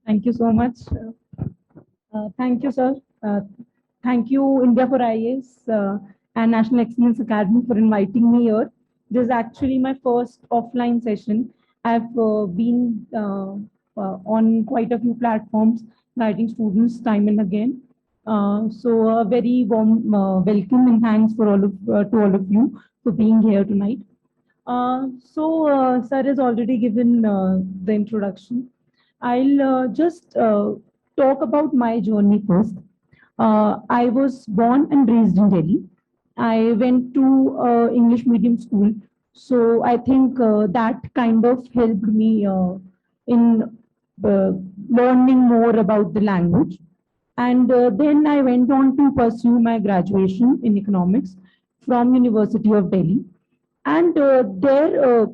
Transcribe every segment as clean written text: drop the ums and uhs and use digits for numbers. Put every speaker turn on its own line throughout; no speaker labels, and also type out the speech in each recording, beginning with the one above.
Thank you so much. Thank you, sir. Thank you, India for IAS and National Excellence Academy for inviting me here. This is actually my first offline session. I've been on quite a few platforms guiding students time and again. So a very warm welcome and thanks for all of to all of you for being here tonight. Sir has already given the introduction. I'll just talk about my journey first. I was born and raised in Delhi. I went to English medium school, so I think that kind of helped me in uh, learning more about the language. And then I went on to pursue my graduation in economics from University of Delhi. And there,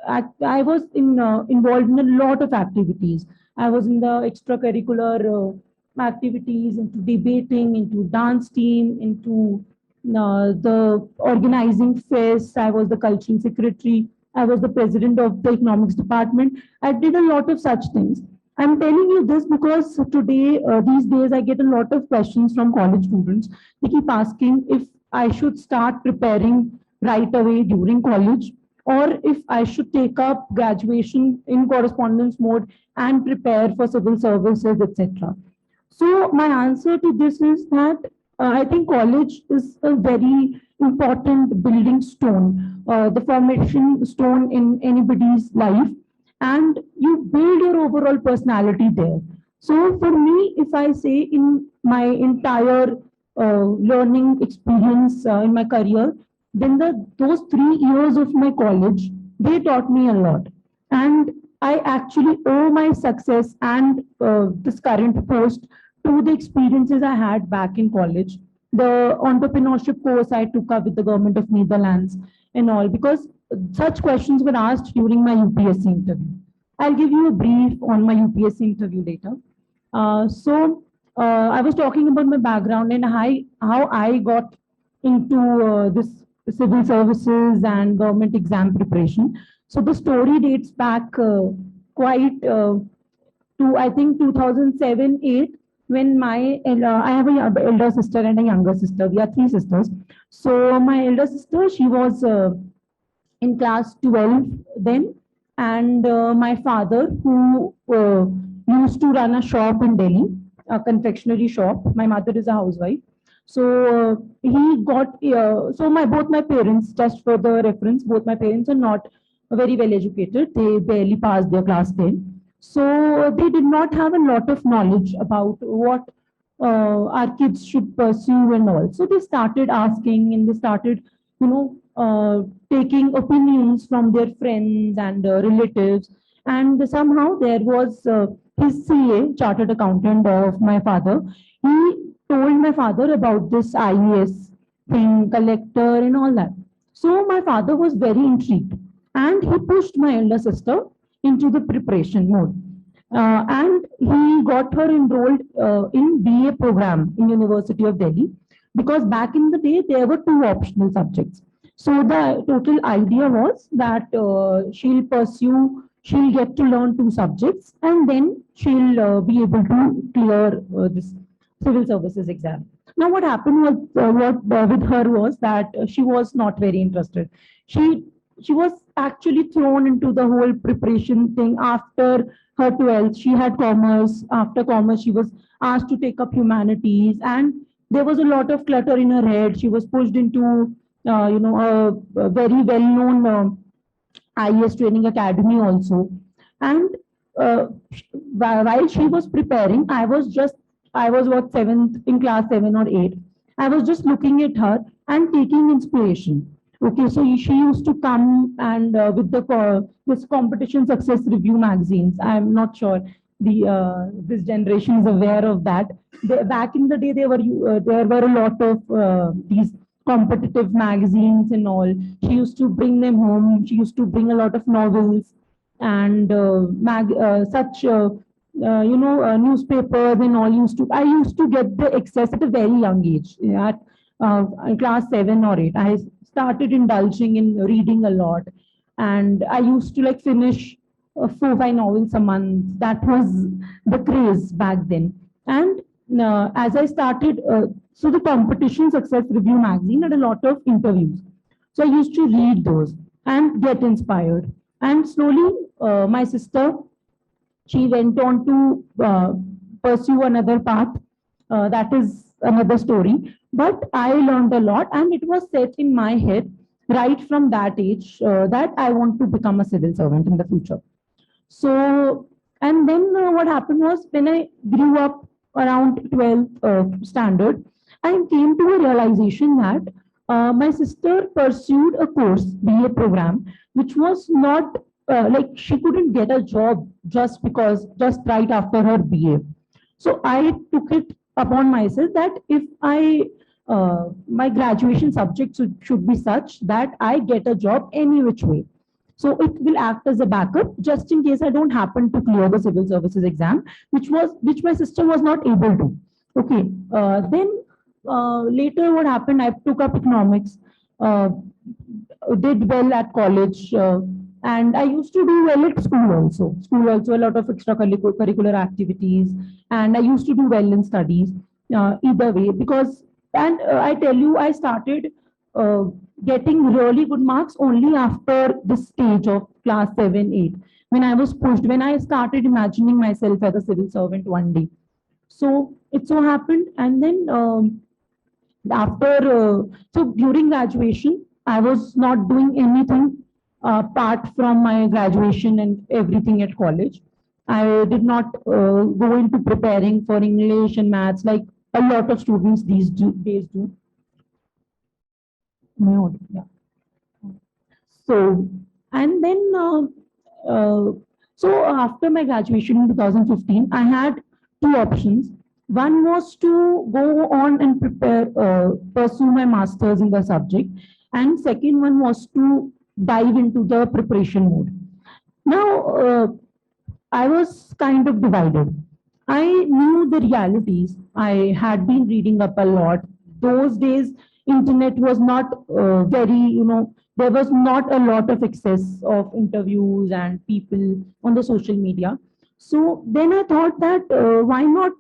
I was involved in a lot of activities. I was in the extracurricular activities, into debating, into dance team, into the organizing fest. I was the cultural secretary. I was the president of the economics department. I did a lot of such things. I'm telling you this because today, these days, I get a lot of questions from college students. They keep asking if I should start preparing right away during college, or if I should take up graduation in correspondence mode and prepare for civil services, etc. So my answer to this is that I think college is a very important building stone, the formation stone in anybody's life, and you build your overall personality there. So for me, if I say in my entire learning experience in my career, then those 3 years of my college, they taught me a lot. And I actually owe my success and this current post to the experiences I had back in college, the entrepreneurship course I took up with the government of Netherlands and all, because such questions were asked during my UPSC interview. I'll give you a brief on my UPSC interview later. I was talking about my background and how I got into this civil services and government exam preparation. So the story dates back quite to I think 2007-8, when I have a elder sister and a younger sister. We are three sisters. So my elder sister, she was in class 12 then, and my father, who used to run a shop in Delhi, a confectionery shop. My mother is a housewife. So he got so my both my parents, just for the reference, both my parents are not very well educated. They barely passed their class 10. So they did not have a lot of knowledge about what our kids should pursue and all. So they started asking, and they started, taking opinions from their friends and relatives. And somehow there was his CA, chartered accountant of my father. He told my father about this IES thing, collector, and all that. So my father was very intrigued, and he pushed my elder sister into the preparation mode. And he got her enrolled in BA program in University of Delhi, because back in the day there were two optional subjects. So the total idea was that she'll get to learn two subjects, and then she'll be able to clear this civil services exam. Now, what happened was with her was that she was not very interested. She she was actually thrown into the whole preparation thing after her 12th. She had commerce. After commerce, she was asked to take up humanities, and there was a lot of clutter in her head. She was pushed into, a very well-known IES training academy also. And while she was preparing, I was what, seventh, in class 7 or 8. I was just looking at her and taking inspiration. Okay, so she used to come and with this competition success review magazines. I'm not sure this generation is aware of that. Back in the day, there were a lot of these competitive magazines and all. She used to bring them home. She used to bring a lot of novels and such newspapers and all. I used to get the access at a very young age. At class 7 or 8, I started indulging in reading a lot, and I used to like finish 4-5 novels a month. That was the craze back then. And as I started, so the competition success review magazine had a lot of interviews. So I used to read those and get inspired. And slowly, my sister, she went on to pursue another path. That is another story. But I learned a lot, and it was set in my head right from that age that I want to become a civil servant in the future. So, and then what happened was when I grew up around 12th standard, I came to a realization that my sister pursued a course, BA program, which was not like she couldn't get a job just right after her BA. So I took it upon myself that if my graduation subject should be such that I get a job any which way. So it will act as a backup just in case I don't happen to clear the civil services exam, which my sister was not able to. Okay. Then later what happened? I took up economics, uh, did well at college, and I used to do well at school also. School also a lot of extracurricular activities, and I used to do well in studies. Either way, because and I tell you, I started uh, getting really good marks only after the stage of class 7, 8, when I was pushed, when I started imagining myself as a civil servant one day. So it so happened, and then after, so during graduation, I was not doing anything apart from my graduation and everything at college. I did not go into preparing for English and maths like a lot of students days do. No, yeah. So, and then, so after my graduation in 2015, I had two options. One was to go on and pursue my master's in the subject, and second one was to dive into the preparation mode. Now, I was kind of divided. I knew the realities. I had been reading up a lot. Those days, internet was not very, there was not a lot of access of interviews and people on the social media. So then I thought that why not,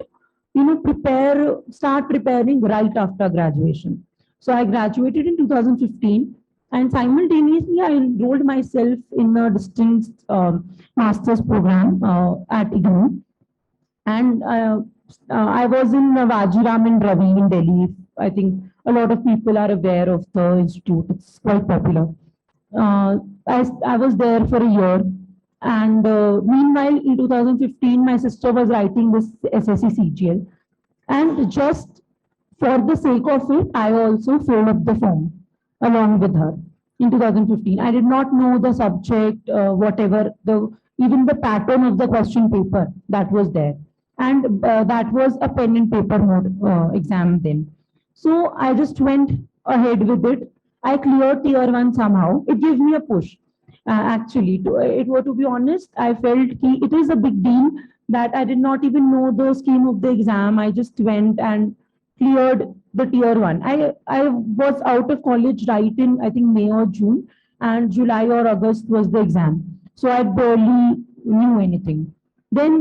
start preparing right after graduation. So I graduated in 2015, and simultaneously I enrolled myself in a distance master's program at IGNOU. And I was in Vajiram and Ravi in Delhi. I think a lot of people are aware of the institute. It's quite popular. I was there for a year. And meanwhile, in 2015, my sister was writing this SSC CGL. And just for the sake of it, I also filled up the form along with her in 2015. I did not know the subject, whatever, even the pattern of the question paper that was there. And that was a pen and paper mode exam then. So I just went ahead with it. I cleared tier one somehow. It gave me a push. Actually, to be honest, I felt it is a big deal that I did not even know the scheme of the exam. I just went and cleared the tier one. I was out of college right in, I think, May or June, and July or August was the exam. So I barely knew anything. Then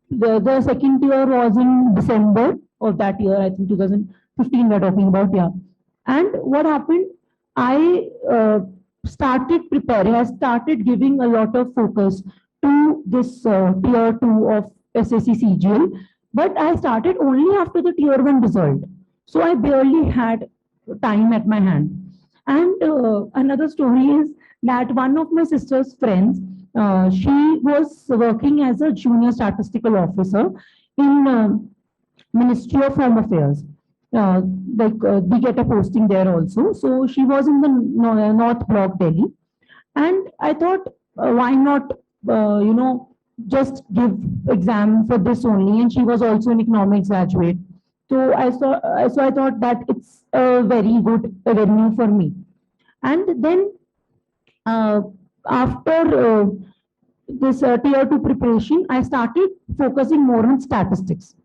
the second tier was in December of that year, I think 2015 we're talking about, yeah. And what happened? I started preparing, I started giving a lot of focus to this tier 2 of SSC CGL, but I started only after the tier 1 result. So I barely had time at my hand. And another story is that one of my sister's friends, she was working as a junior statistical officer in Ministry of Home Affairs. We get a posting there also. So she was in the North Block, Delhi. And I thought, why not, just give exam for this only. And she was also an economics graduate. So I thought that it's a very good avenue for me. And then uh, after this tier 2 preparation, I started focusing more on statistics.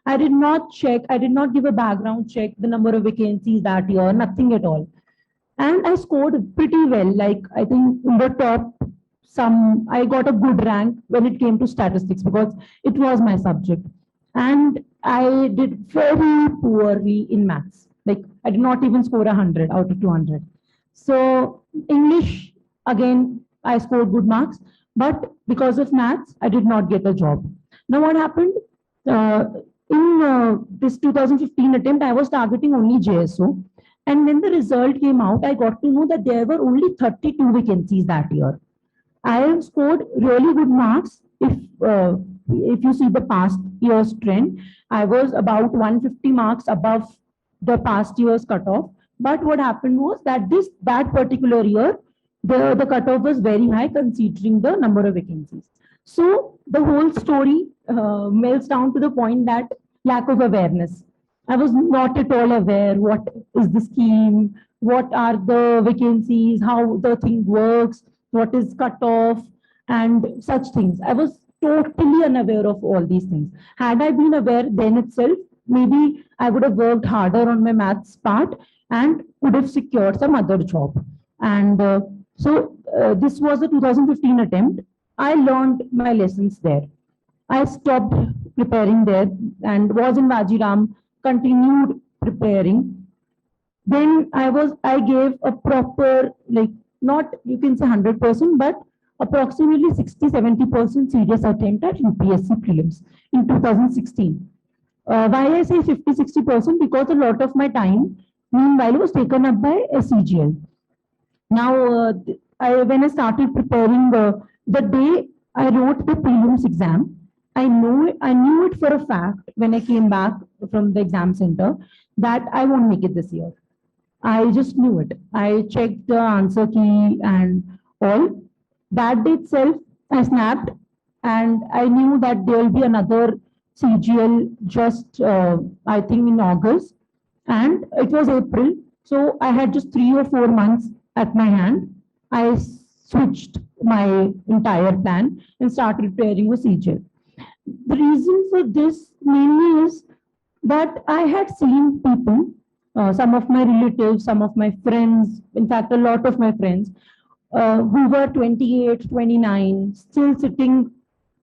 I did not check, I did not give a background check, the number of vacancies that year, nothing at all. And I scored pretty well, like I think in the top I got a good rank when it came to statistics because it was my subject. And I did very poorly in maths. Like I did not even score 100 out of 200. So English, again, I scored good marks, but because of maths, I did not get a job. Now what happened? Uh, in this 2015 attempt, I was targeting only JSO. And when the result came out, I got to know that there were only 32 vacancies that year. I have scored really good marks. If you see the past year's trend, I was about 150 marks above the past year's cutoff. But what happened was that that particular year, the cutoff was very high considering the number of vacancies. So the whole story melts down to the point that lack of awareness. I was not at all aware what is the scheme, what are the vacancies, how the thing works, what is cut off, and such things. I was totally unaware of all these things. Had I been aware then itself, maybe I would have worked harder on my maths part and would have secured some other job. And this was the 2015 attempt. I learned my lessons there. I stopped preparing there and was in Vajiram, continued preparing. Then I gave a proper, like, not you can say 100%, but approximately 60-70% serious attempt at UPSC prelims in 2016. Why I say 50-60%? Because a lot of my time, meanwhile, was taken up by SEGL. Now, when I started preparing the day I wrote the prelims exam, I knew it for a fact when I came back from the exam center that I won't make it this year. I just knew it. I checked the answer key and all. That day itself, I snapped and I knew that there will be another CGL just, I think, in August. And it was April. So I had just 3 or 4 months at my hand. I switched my entire plan and started preparing for CGL. The reason for this mainly is that I had seen people, some of my relatives, some of my friends, in fact, a lot of my friends, who were 28, 29, still sitting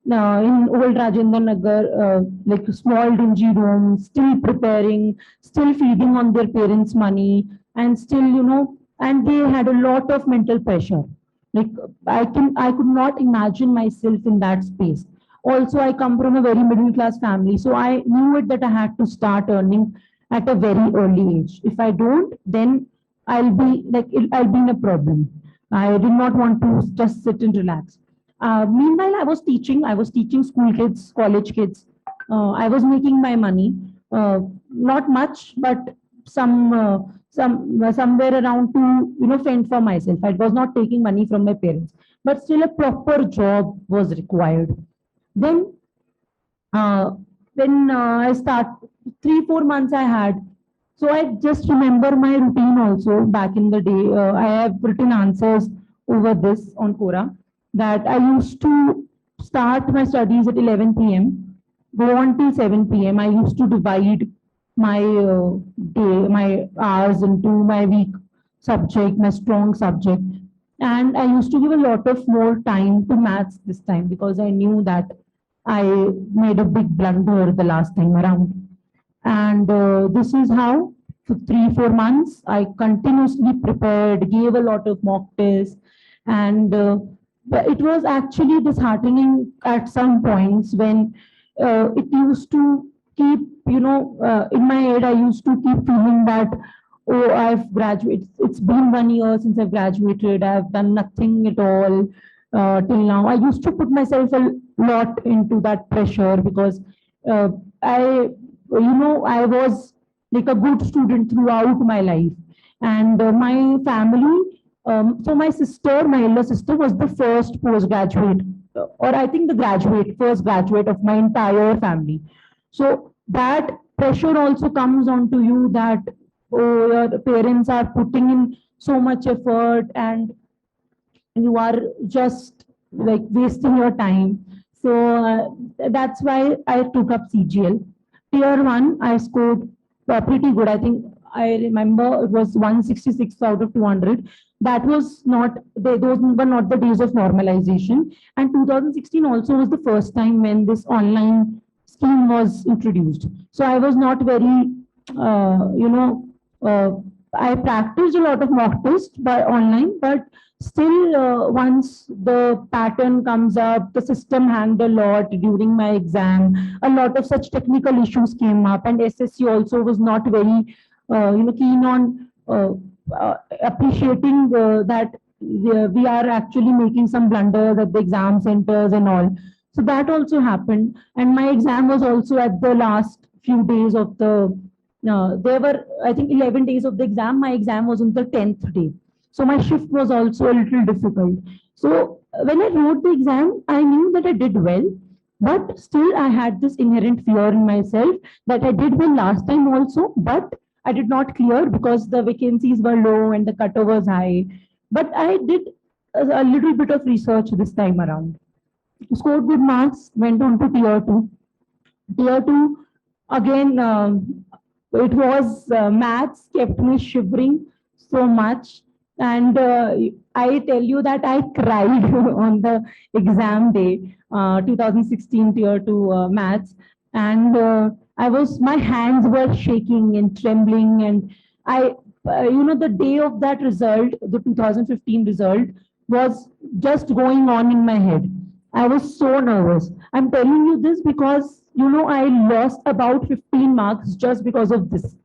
in old Rajendra Nagar, like small dingy rooms, still preparing, still feeding on their parents' money, and still, and they had a lot of mental pressure. Like I could not imagine myself in that space. Also, I come from a very middle class family, so I knew it that I had to start earning at a very early age. If I don't, then I'll be in a problem. I did not want to just sit and relax. Meanwhile, I was teaching school kids, college kids. I was making my money, not much, but somewhere around to fend for myself. I was not taking money from my parents, but still a proper job was required. Then when I start 3-4 months I had. So I just remember my routine also back in the day. I have written answers over this on Quora that I used to start my studies at 11 p.m., go on till 7 p.m. I used to divide my day, my hours into my weak subject, my strong subject. And I used to give a lot of more time to maths this time because I knew that I made a big blunder the last time around. And this is how, for 3-4 months, I continuously prepared, gave a lot of mock tests, and it was actually disheartening at some points when it used to keep, in my head, I used to keep feeling that, oh, I've graduated. It's been 1 year since I've graduated. I've done nothing at all till now. I used to put myself a lot into that pressure because I was like a good student throughout my life. And my family, so my elder sister was the first postgraduate, or I think first graduate of my entire family. So that pressure also comes onto you that, oh, your parents are putting in so much effort and you are just like wasting your time. So that's why I took up CGL. Tier 1, I scored pretty good. I think I remember it was 166 out of 200. That was not, those were not the days of normalization. And 2016 also was the first time when this online scheme was introduced. So I was not very, uh, I practiced a lot of mock tests by online, but still, once the pattern comes up, the system hanged a lot during my exam. A lot of such technical issues came up, and SSC also was not very, keen on appreciating that we are actually making some blunders at the exam centers and all. So that also happened, and my exam was also at the last few days of the. There were, I think, 11 days of the exam. My exam was on the 10th day. So my shift was also a little difficult. So when I wrote the exam, I knew that I did well, but still I had this inherent fear in myself that I did well last time also, but I did not clear because the vacancies were low and the cutoff was high. But I did a little bit of research this time around. Scored good marks, went on to tier two. Tier two, again, it was maths kept me shivering so much. And I tell you that I cried on the exam day, 2016 tier two maths. And my hands were shaking and trembling. And the day of that result, the 2015 result, was just going on in my head. I was so nervous. I'm telling you this because, I lost about 15 marks just because of this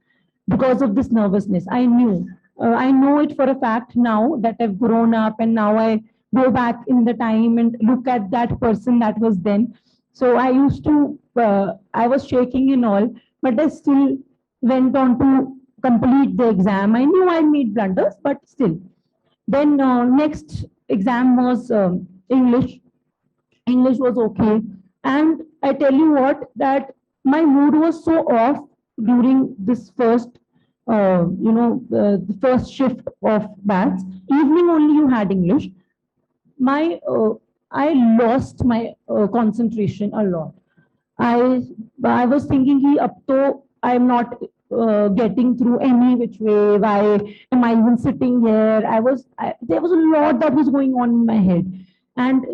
nervousness. I know it for a fact now that I've grown up, and now I go back in the time and look at that person that was then. So I was shaking and all, but I still went on to complete the exam. I knew I made blunders, but still. Then next exam was English. English was okay. And I tell you what, that my mood was so off during this first, the first shift of maths. Evening only you had English. My, I lost my concentration a lot. I, I was thinking, up to I'm not getting through any which way. Why am I even sitting here? There was a lot that was going on in my head. And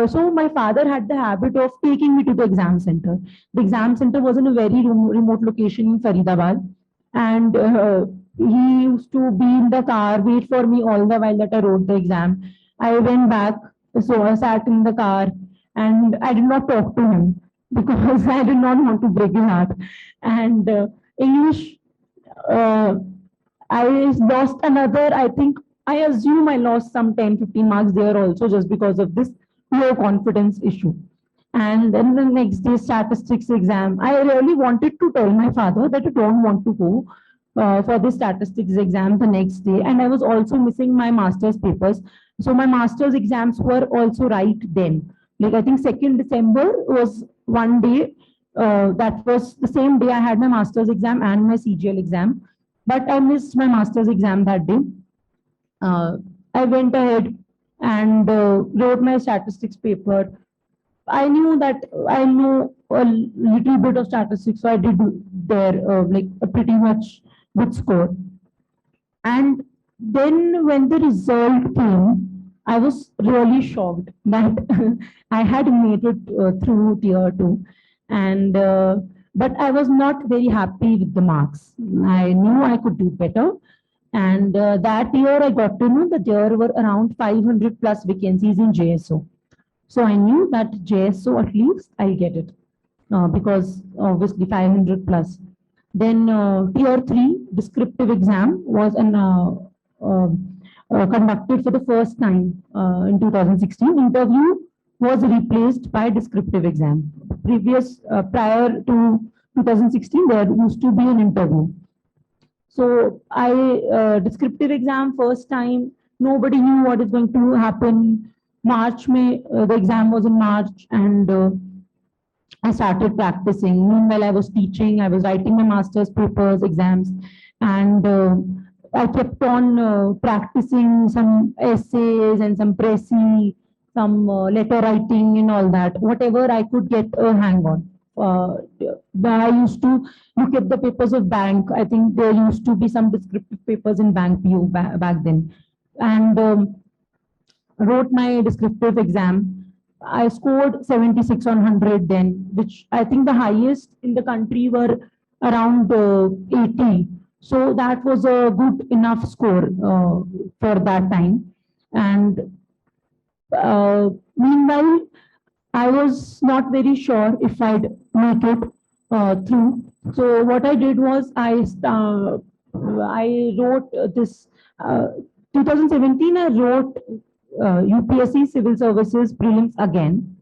so my father had the habit of taking me to the exam center. The exam center was in a very remote location in Faridabad, and he used to be in the car, wait for me all the while that I wrote the exam. I went back, so I sat in the car, and I did not talk to him because I did not want to break his heart. And English, uh, I lost another, I think, I assume I lost some 10, 15 marks there also just because of this low confidence issue. And then the next day, statistics exam. I really wanted to tell my father that I don't want to go for the statistics exam the next day. And I was also missing my master's papers. So my master's exams were also right then. Like I think 2nd December was one day. That was the same day I had my master's exam and my CGL exam. But I missed my master's exam that day. I went ahead and wrote my statistics paper. I knew that I know a little bit of statistics, so I did there like a pretty much good score. And then when the result came, I was really shocked that I had made it through tier two, and but I was not very happy with the marks. I knew I could do better, and that year I got to know that there were around 500 plus vacancies in JSO. So I knew that JSO at least I'll get it because obviously 500 plus. Then tier three descriptive exam was uh, conducted for the first time in 2016. Interview was replaced by descriptive exam. Prior to 2016, there used to be an interview. So descriptive exam first time, nobody knew what is going to happen. March, May, the exam was in March, and I started practicing. Meanwhile, I was teaching, I was writing my master's papers, exams, and I kept on practicing some essays and some pressy, some letter writing and all that, whatever I could get a hang on. I used to look at the papers of bank. I think there used to be some descriptive papers in bank PO back then, and wrote my descriptive exam. I scored 76 on 100 then, which I think the highest in the country were around 80. So that was a good enough score for that time. And meanwhile, I was not very sure if I'd make it through. So what I did was I wrote this 2017. I wrote UPSC Civil Services prelims again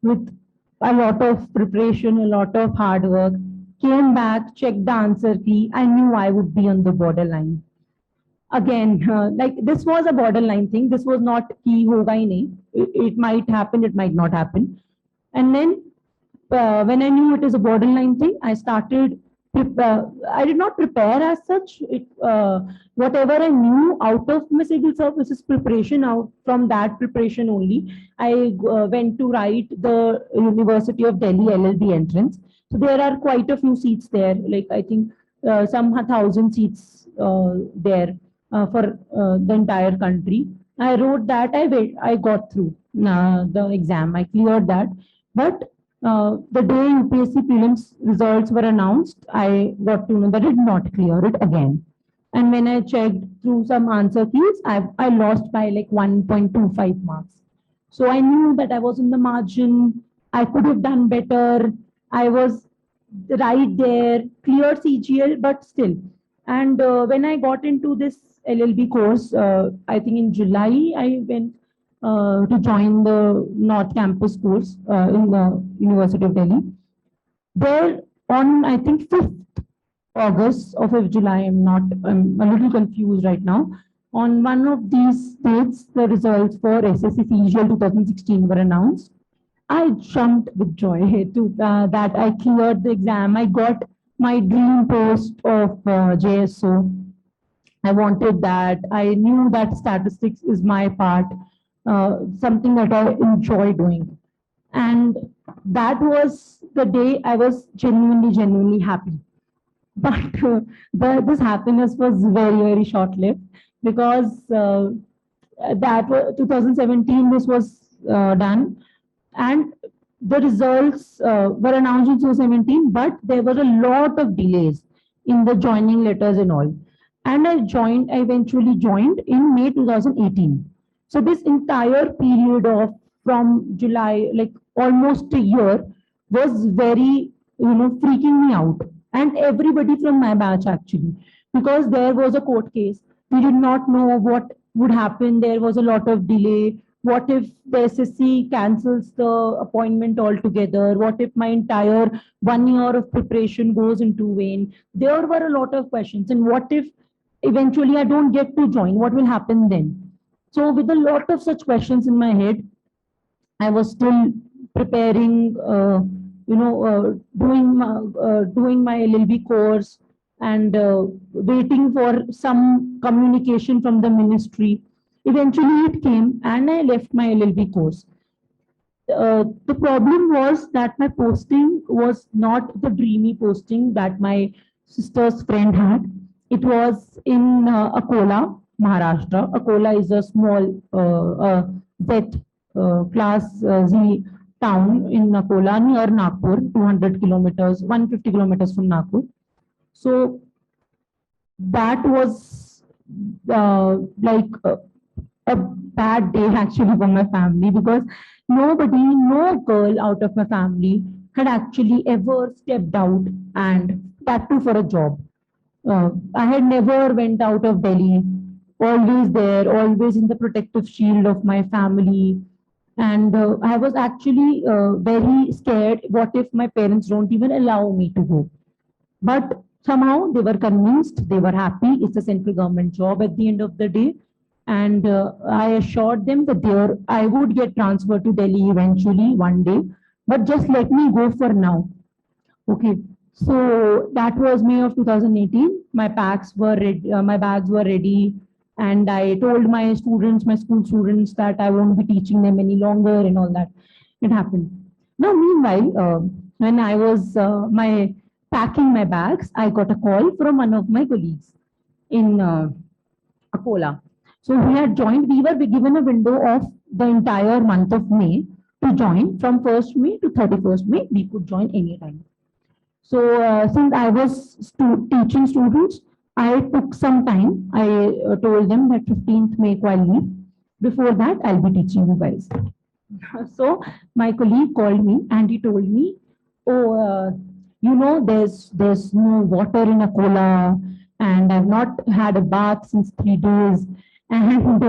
with a lot of preparation, a lot of hard work. Came back, checked the answer key. I knew I would be on the borderline again. Like this was a borderline thing. This was not ki hoga hi nahi. It might happen, it might not happen. And then when I knew it is a borderline thing, I started. I did not prepare as such. Whatever I knew out of my civil services preparation, out from that preparation only, I went to write the University of Delhi LLB entrance. So there are quite a few seats there. Like I think some 1,000 seats there for the entire country. I wrote that. I got through the exam. I cleared that. But the day UPSC prelims results were announced, I got to know that I did not clear it again. And when I checked through some answer keys, I lost by like 1.25 marks. So I knew that I was in the margin. I could have done better. I was right there, cleared CGL, but still. And when I got into this LLB course, I think in July, I went to join the North Campus course in the University of Delhi. There on, I think, 5th August or 5th July, I'm a little confused right now. On one of these dates, the results for SSC CGL 2016 were announced. I jumped with joy to that I cleared the exam. I got my dream post of JSO. I wanted that. I knew that statistics is my part, something that I enjoy doing. And that was the day I was genuinely happy. But this happiness was very short lived because that was 2017, this was done. And the results were announced in 2017, but there were a lot of delays in the joining letters and all. And I eventually joined in May 2018. So this entire period of from July, like almost a year, was very, freaking me out. And everybody from my batch actually, because there was a court case. We did not know what would happen. There was a lot of delay. What if the SSC cancels the appointment altogether? What if my entire 1 year of preparation goes into vain? There were a lot of questions. And what if eventually I don't get to join? What will happen then? So with a lot of such questions in my head, I was still preparing, doing my LLB course and waiting for some communication from the ministry. Eventually it came and I left my LLB course. The problem was that my posting was not the dreamy posting that my sister's friend had. It was in Akola, Maharashtra. Akola is a small Z class Z town in Akola near Nagpur, 200 kilometers, 150 kilometers from Nagpur. So that was like a bad day actually for my family because no girl out of my family had actually ever stepped out, and that too for a job. I had never went out of Delhi, always there, always in the protective shield of my family. And I was actually very scared. What if my parents don't even allow me to go? But somehow they were convinced, they were happy. It's a central government job at the end of the day. And I assured them that I would get transferred to Delhi eventually one day, but just let me go for now. Okay. So that was May of 2018. My bags were ready, and I told my students, my school students, that I won't be teaching them any longer and all that. It happened. Now, meanwhile, when I was packing my bags, I got a call from one of my colleagues in Akola. So we had joined. We were given a window of the entire month of May to join. From 1st May to 31st May, we could join anytime. So since I was teaching students, I took some time. I told them that 15th May I'll leave. Before that, I'll be teaching you guys. So my colleague called me and he told me, "Oh, there's no water in Akola, and I've not had a bath since 3 days, and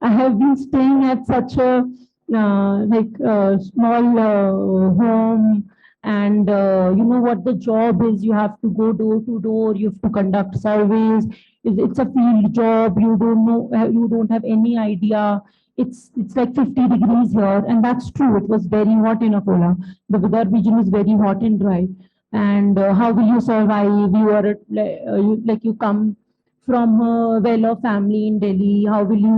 I have been staying at such a small home, and you know what the job is. You have to go door to door. You have to conduct surveys. It's a field job. You don't know. You don't have any idea. It's like 50 degrees here, and that's true. It was very hot in Akola. The weather region is very hot and dry. And how will you survive? You are you come from a well-off family in Delhi. How will you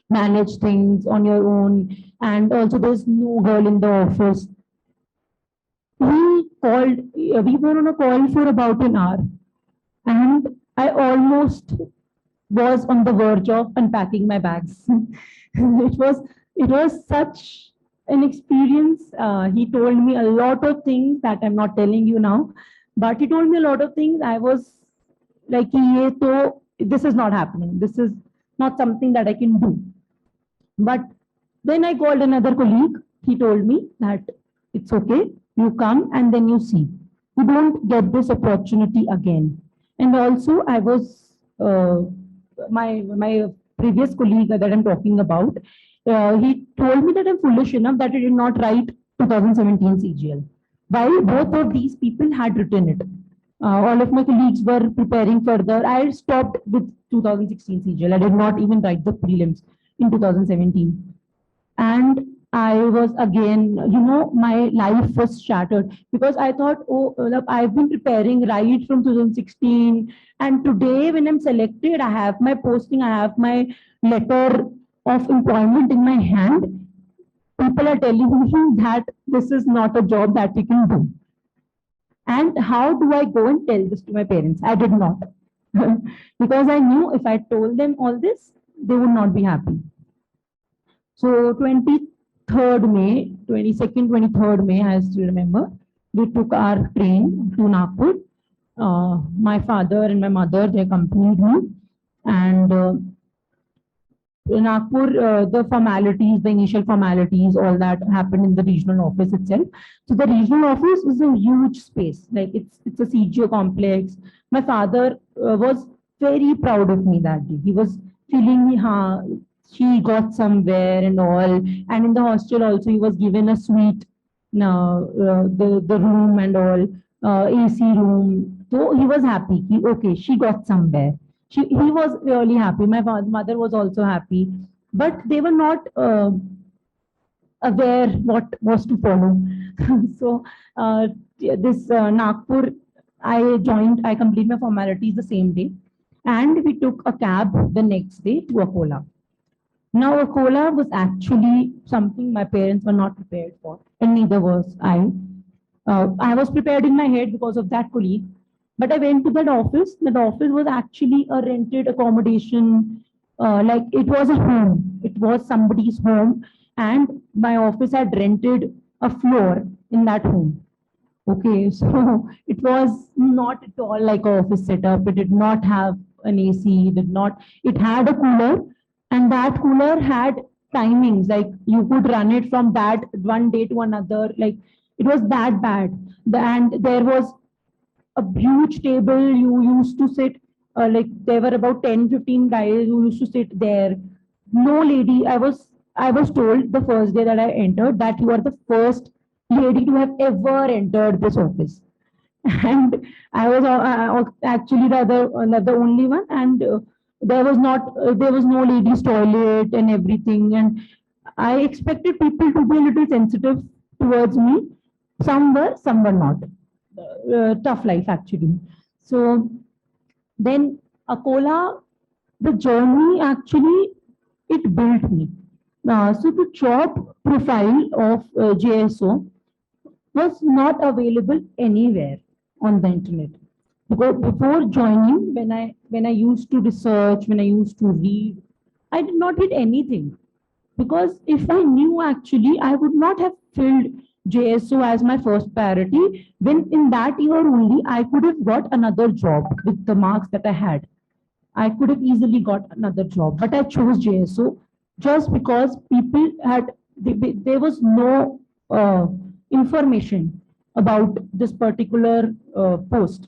manage things on your own? And also, there's no girl in the office. We were on a call for about an hour, and I almost was on the verge of unpacking my bags. It was such an experience. He told me a lot of things that I'm not telling you now, but he told me a lot of things. I was like, "Ye to, this is not happening. This is not something that I can do." But then I called another colleague. He told me that it's okay. You come and then you see. You don't get this opportunity again. And also, I was my previous colleague that I'm talking about. He told me that I'm foolish enough that I did not write 2017 CGL, while both of these people had written it. All of my colleagues were preparing further. I stopped with 2016 CGL. I did not even write the prelims in 2017. And I was again, my life was shattered because I thought, oh, look, I've been preparing right from 2016. And today, when I'm selected, I have my posting, I have my letter of employment in my hand. People are telling me that this is not a job that we can do. And how do I go and tell this to my parents? I did not. Because I knew if I told them all this, they would not be happy. So 23rd May, 22nd, 23rd May, I still remember, we took our train to Nagpur. My father and my mother, they accompanied me. And in Nagpur, the formalities, the initial formalities, all that happened in the regional office itself. So the regional office is a huge space, like it's a CGO complex. My father was very proud of me that day. He was feeling, she got somewhere and all. And in the hostel also, he was given a suite, the room and all, AC room. So he was happy. Okay, she got somewhere. He was really happy. My mother was also happy, but they were not aware what was to follow. So this Nagpur, I completed my formalities the same day, and we took a cab the next day to Akola. Now, Akola was actually something my parents were not prepared for, and neither was I. I was prepared in my head because of that colleague, but I went to that office. That office was actually a rented accommodation, like it was a home. It was somebody's home, and my office had rented a floor in that home. Okay, so it was not at all like an office setup. It did not have an AC. It did not. It had a cooler, and that cooler had timings. Like you could run it from that one day to another. Like it was that bad. And there was a huge table. You used to sit, like there were about 10, 15 guys who used to sit there. No lady. I was told the first day that I entered that you are the first lady to have ever entered this office. And I was actually the only one, and there was no ladies toilet and everything, and I expected people to be a little sensitive towards me. Some were not. Tough life actually. So then Akola, the journey actually, it built me. So the job profile of JSO, was not available anywhere on the internet. Because before joining, when I used to research, when I used to read, I did not hit anything. Because if I knew actually, I would not have filled JSO as my first priority. When in that year only, I could have got another job with the marks that I had. I could have easily got another job, but I chose JSO just because people had there was no information about this particular post.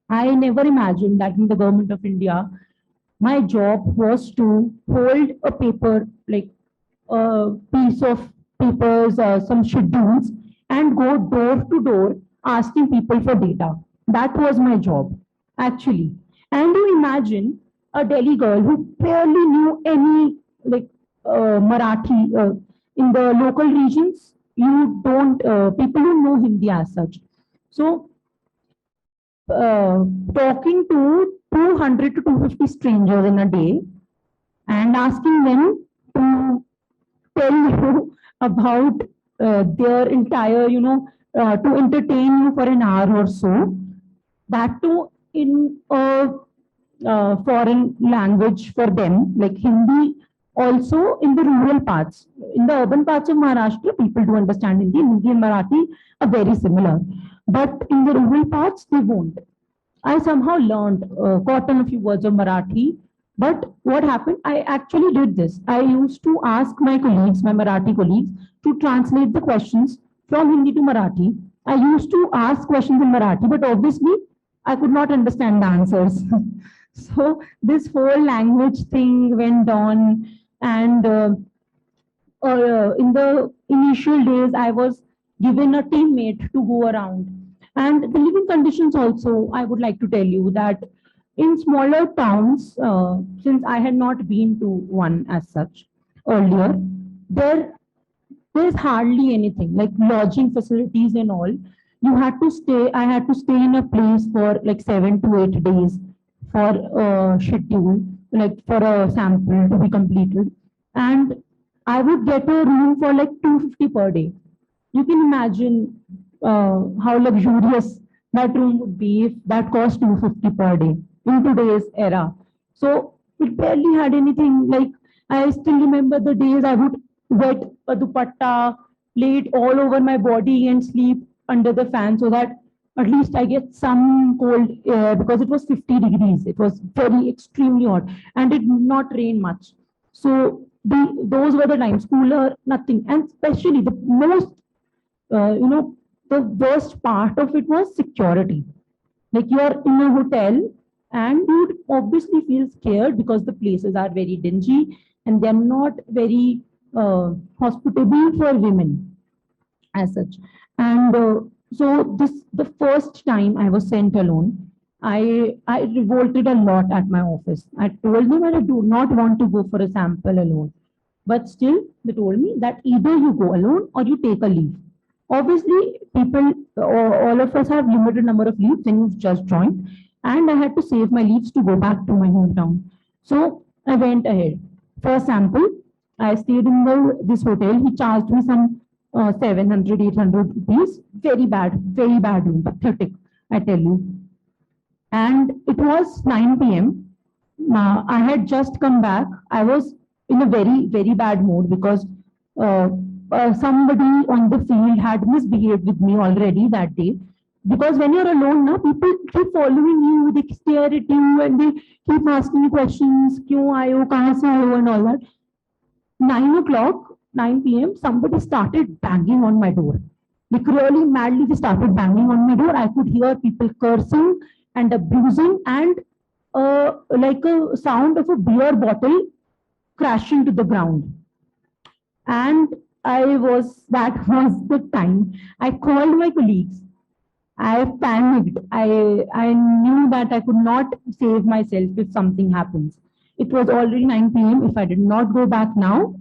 I never imagined that in the government of India, my job was to hold a paper, like a piece of papers, some schedules, and go door to door asking people for data. That was my job, actually. And you imagine a Delhi girl who barely knew any like Marathi in the local regions. You don't people don't know Hindi as such. So talking to 200 to 250 strangers in a day and asking them to tell you about their entire, to entertain you for an hour or so, that too in a foreign language for them, like Hindi, also in the rural parts. In the urban parts of Maharashtra, people do understand Hindi. Hindi and Marathi are very similar. But in the rural parts, they won't. I somehow learned, caught on a few words of Marathi. But what happened? I actually did this. I used to ask my colleagues, my Marathi colleagues, to translate the questions from Hindi to Marathi. I used to ask questions in Marathi, but obviously I could not understand the answers. So this whole language thing went on, and in the initial days, I was given a teammate to go around. And the living conditions also, I would like to tell you that in smaller towns, since I had not been to one as such earlier, there there's hardly anything like lodging facilities and all. You had to stay, I had to stay in a place for like 7 to 8 days for a schedule, like for a sample to be completed. And I would get a room for like 250 per day. You can imagine how luxurious that room would be if that cost 250 per day in today's era. So it barely had anything. Like I still remember the days I would wet a dupatta, lay it all over my body and sleep under the fan so that at least I get some cold air because it was 50 degrees. It was very extremely hot and it did not rain much. So those were the times, cooler, nothing. And especially the most, the worst part of it was security. Like you are in a hotel and you would obviously feel scared because the places are very dingy and they're not very hospitable for women as such. And so this the first time I was sent alone, I revolted a lot at my office. I told them that I do not want to go for a sample alone. But still, they told me that either you go alone or you take a leave. Obviously, people, all of us have limited number of leaves when you've just joined, and I had to save my leaves to go back to my hometown. So I went ahead. For sample, I stayed in this hotel. He charged me some 700, 800 rupees. Very bad room, pathetic, I tell you. And it was 9 p.m. I had just come back. I was in a very bad mood because somebody on the field had misbehaved with me already that day. Because when you're alone now, people keep following you, they stare at you and they keep asking you questions, kyun aaye ho, kahan se aaye ho, and all that. 9 o'clock, 9 p.m., somebody started banging on my door. Like really madly, they started banging on my door. I could hear people cursing and abusing and like a sound of a beer bottle crashing to the ground. And that was the time I called my colleagues. I panicked. I knew that I could not save myself if something happens. It was already 9 p.m. If I did not go back now,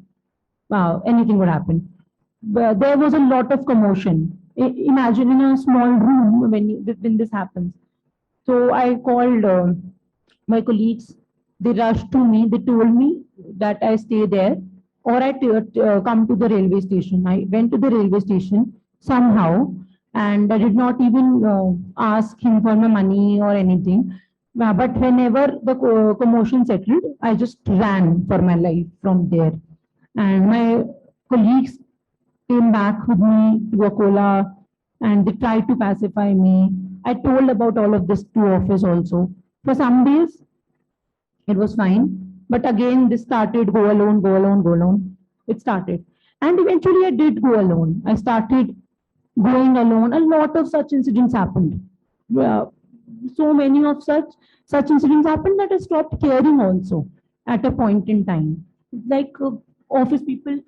wow, anything would happen. But there was a lot of commotion. Imagine in a small room when this happens. So I called my colleagues. They rushed to me. They told me that I stay there or I come to the railway station. I went to the railway station. somehow, and I did not even ask him for my money or anything. But whenever the commotion settled, I just ran for my life from there. And my colleagues came back with me to a cola and they tried to pacify me. I told about all of this to office also. For some days, it was fine. But again, this started go alone, go alone, go alone. It started. And eventually, I did go alone. I started going alone. A lot of such incidents happened. Uh, so many of such incidents happened that I stopped caring also at a point in time. Like office people,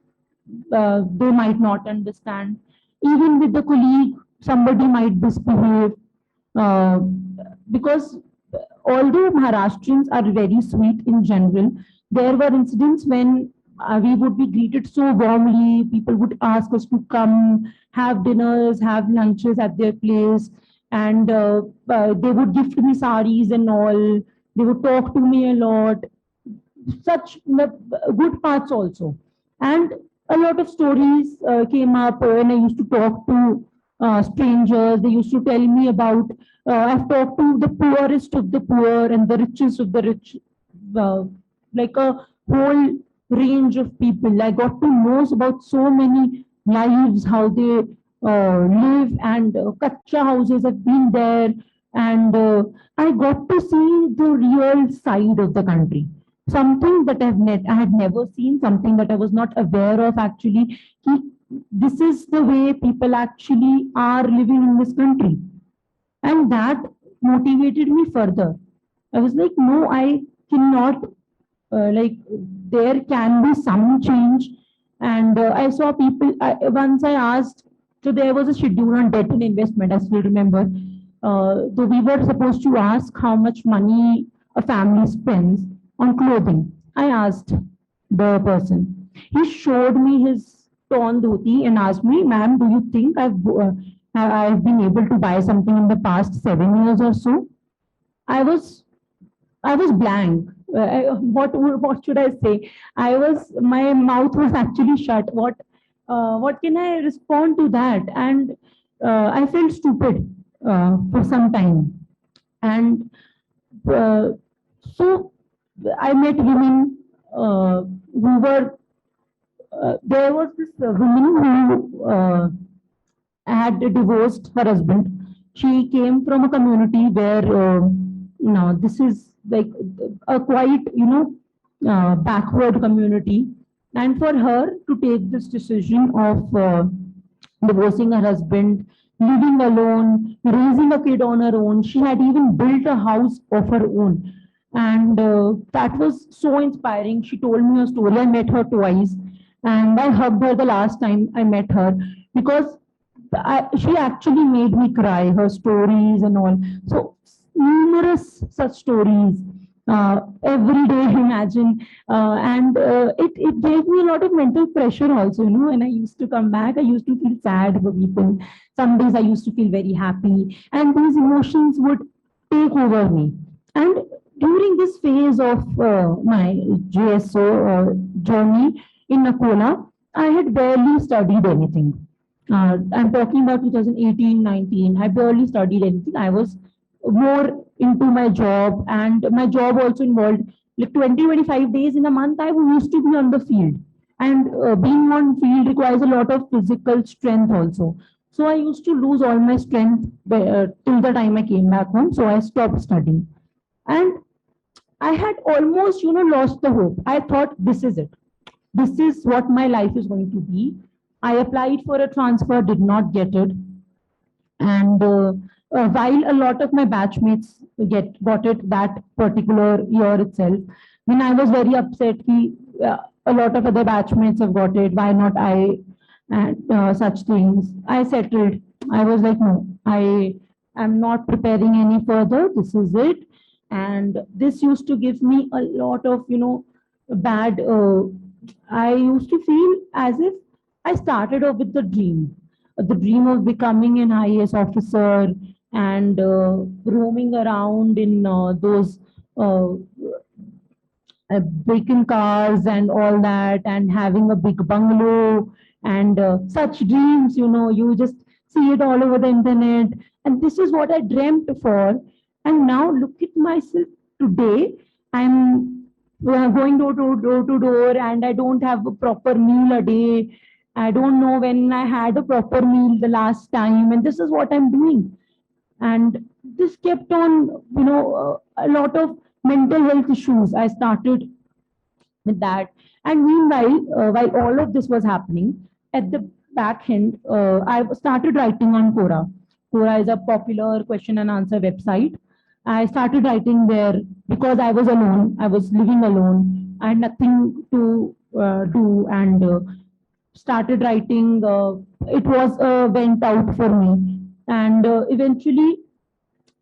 they might not understand. Even with the colleague, somebody might misbehave. Uh, because although Maharashtrians are very sweet in general, there were incidents when we would be greeted so warmly. People would ask us to come, have dinners, have lunches at their place, and they would gift me saris and all. They would talk to me a lot. Such good parts also. And a lot of stories came up when I used to talk to strangers. They used to tell me about, I've talked to the poorest of the poor and the richest of the rich, uh, like a whole range of people. I got to know about so many lives, how they live, and kacha houses have been there. And I got to see the real side of the country, something that I had never seen, something that I was not aware of actually. This is the way people actually are living in this country. And that motivated me further. I was like, no, I cannot, like, there can be some change. And I saw people, once I asked, so there was a schedule on debt and investment, I still remember. So we were supposed to ask how much money a family spends on clothing. I asked the person. He showed me his torn dhoti and asked me, ma'am, do you think I've been able to buy something in the past 7 years or so? I was I was blank. What should I say? My mouth was actually shut. What can I respond to that? And I felt stupid for some time. And uh, so I met women who were. There was this woman who had divorced her husband. She came from a community where, this is like a quite, backward community. And for her to take this decision of divorcing her husband, living alone, raising a kid on her own, she had even built a house of her own. And that was so inspiring. She told me her story. I met her twice, and I hugged her the last time I met her because she actually made me cry, her stories and all. So, numerous such stories. Every day, imagine. And it gave me a lot of mental pressure also, When I used to come back, I used to feel sad for people. Some days I used to feel very happy. And these emotions would take over me. And during this phase of my JSO journey in Nakola, I had barely studied anything. I'm talking about 2018, 19. I barely studied anything. I was more into my job, and my job also involved like 20, 25 days in a month. I used to be on the field, and being on field requires a lot of physical strength also. So I used to lose all my strength till the time I came back home. So I stopped studying, and I had almost, lost the hope. I thought this is it. This is what my life is going to be. I applied for a transfer, did not get it. And while a lot of my batchmates got it that particular year itself, then I was very upset. A lot of other batchmates have got it. Why not I? And such things. I settled. I was like, no, I am not preparing any further. This is it. And this used to give me a lot of, bad. I used to feel as if I started off with the dream of becoming an IAS officer and roaming around in those uh, big cars and all that, and having a big bungalow and such dreams, you just see it all over the internet. And this is what I dreamt for. And now look at myself today. I'm going door to door, and I don't have a proper meal a day. I don't know when I had a proper meal the last time, and this is what I'm doing. And this kept on, a lot of mental health issues. I started with that. And meanwhile, while all of this was happening, at the back end, I started writing on Quora. Quora is a popular question and answer website. I started writing there because I was alone. I was living alone. I had nothing to do, and started writing. It was a went out for me, and eventually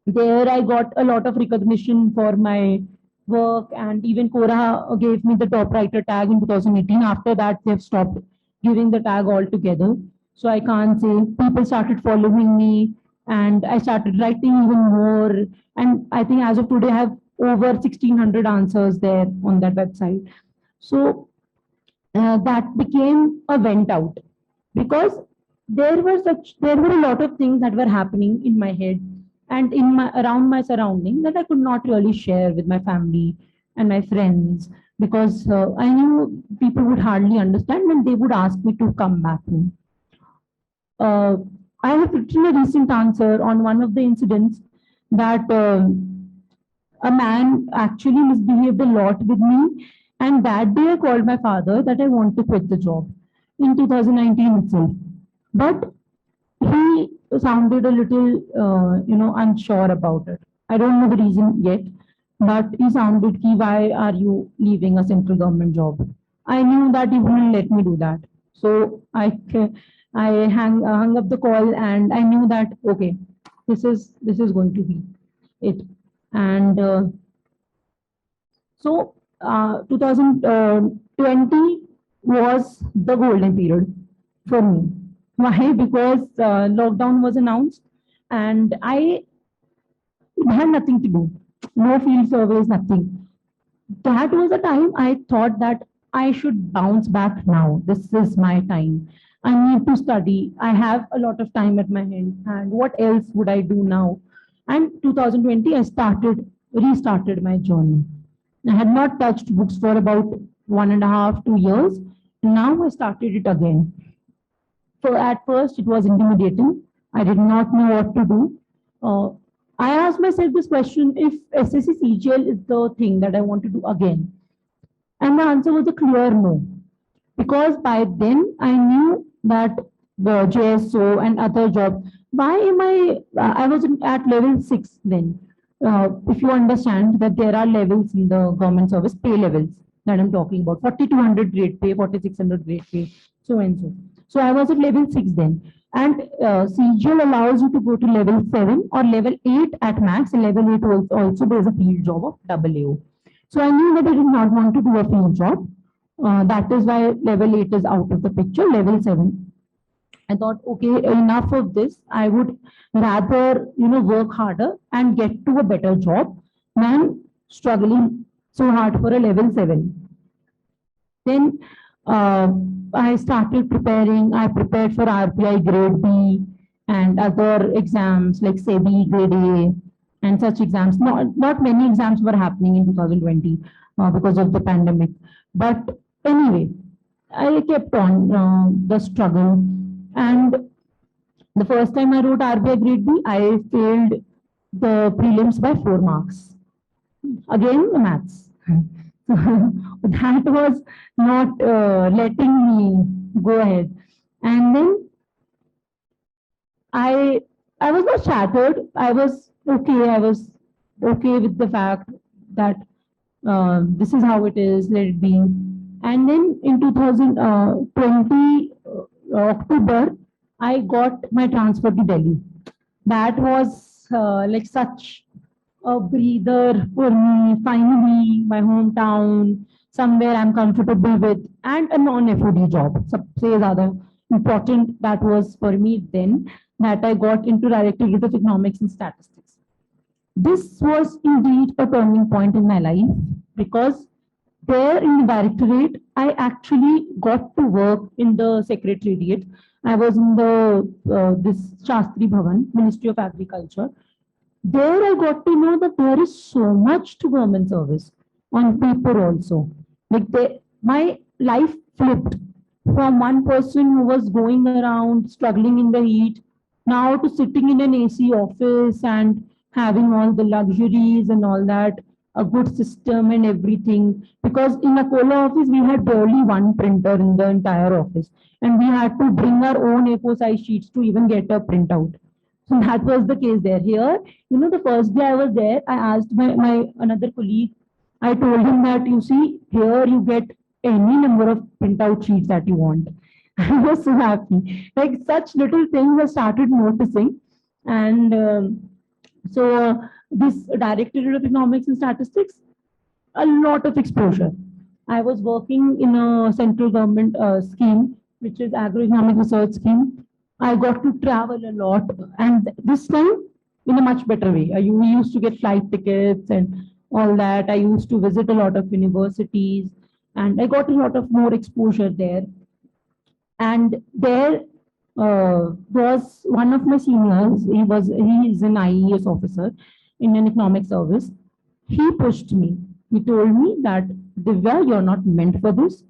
there I got a lot of recognition for my work, and even Quora gave me the top writer tag in 2018. After that, they've stopped giving the tag altogether. So I can't say. People started following me, and I started writing even more. And I think as of today, I have over 1,600 answers there on that website. So that became a vent out, because there were a lot of things that were happening in my head and in my around my surrounding that I could not really share with my family and my friends, because I knew people would hardly understand and they would ask me to come back home. Uh, I have written a recent answer on one of the incidents that a man actually misbehaved a lot with me. And that day I called my father that I want to quit the job in 2019 itself. But he sounded a little, unsure about it. I don't know the reason yet, but he sounded, ki, why are you leaving a central government job? I knew that he wouldn't let me do that. So I hung up the call, and I knew that, okay, this is going to be it. And so 2020 was the golden period for me. Why? Because lockdown was announced, and I had nothing to do. No field surveys, nothing. That was the time I thought that I should bounce back now. This is my time. I need to study. I have a lot of time at my hand. And what else would I do now? And 2020, I restarted my journey. I had not touched books for about 1.5, 2 years. Now I started it again. So at first it was intimidating. I did not know what to do. I asked myself this question: if SSC CGL is the thing that I want to do again? And the answer was a clear no. Because by then I knew that the JSO and other jobs, why am I was at level 6 then. If you understand that there are levels in the government service, pay levels that I'm talking about, 4,200 grade pay, 4,600 grade pay, so and so. So I was at level 6 then. And CGL allows you to go to level 7 or level 8 at max. And level 8 also there's a field job of AAO. So I knew that I did not want to do a field job. That is why level 8 is out of the picture. Level 7, I thought, okay, enough of this. I would rather, work harder and get to a better job than struggling so hard for a level 7. Then I started preparing. I prepared for RPI grade B and other exams like SEBI grade A and such exams. Not many exams were happening in 2020 because of the pandemic. But anyway, I kept on the struggle. And the first time I wrote RBI grade B, I failed the prelims by 4 marks. Again, the maths. That was not letting me go ahead. And then I was not shattered. I was okay. I was okay with the fact that this is how it is, let it be. And then in 2020 October, I got my transfer to Delhi. That was like such a breather for me. Finally, my hometown, somewhere I'm comfortable with, and a non-FOD job. Sabse zyada important that was for me then, that I got into Directorate of Economics and Statistics. This was indeed a turning point in my life, because There in the directorate, I actually got to work in the secretariat. I was in the this Shastri Bhavan, Ministry of Agriculture. There I got to know that there is so much to government service on paper also. My life flipped from one person who was going around struggling in the heat now to sitting in an AC office and having all the luxuries and all that, a good system and everything. Because in a Kola office, we had barely one printer in the entire office, and we had to bring our own A4 size sheets to even get a printout. So that was the case there. Here, the first day I was there, I asked my another colleague, I told him that, you see, here you get any number of printout sheets that you want. I was so happy. Like such little things I started noticing. And this Directorate of Economics and Statistics, a lot of exposure. I was working in a central government scheme, which is agroeconomic research scheme. I got to travel a lot, and this time in a much better way. We used to get flight tickets and all that. I used to visit a lot of universities, and I got a lot of more exposure there. And there was one of my seniors. He is an IES officer in an economic service. He pushed me. He told me that, Divya, you're not meant for this.